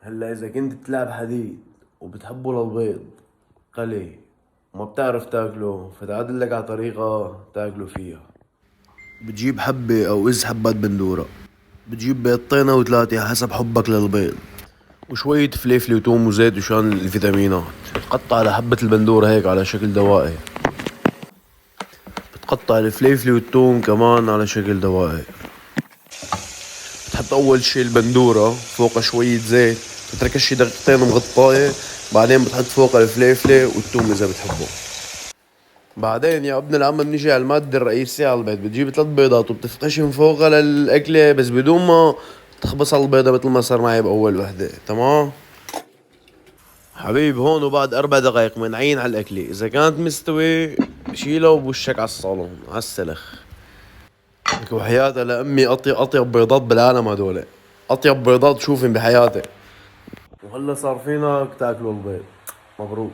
هلا اذا كنت تلعب حديد وبتحبه للبيض قلي وما بتعرف تاكله، فتعدل لك على طريقة تاكله فيها. بتجيب حبة او حبات بندورة، بتجيب بيضتين او ثلاثة حسب حبك للبيض، وشوية فليفلة وتوم وزيت وشان الفيتامينات. بتقطع على حبة البندورة هيك على شكل دوائر، بتقطع الفليفلة والثوم كمان على شكل دوائر. بتحط اول شي البندورة فوقها شوية زيت، تتركها شي دقيقتين مغطاية، بعدين بتحط فوقها الفليفلة والثوم اذا بتحبه. بعدين يا ابن العم بنيجي على المادة الرئيسية على البيض. بتجيب 3 بيضات وبتفقشهم فوقها للأكلة، بس بدون ما تخبص على البيضة مثل ما صار معي بأول وحدة. تمام حبيب، هون وبعد 4 دقايق منعين على الأكلة. إذا كانت مستوي شيلها وبوشك على الصالون على السلخ. لك وحياتها لأمي أطيب بيضات بالعالم هدول، أطيب بيضات تشوفهم بحياتك. وهلا صار فينك تاكلوا البيض. مبروك.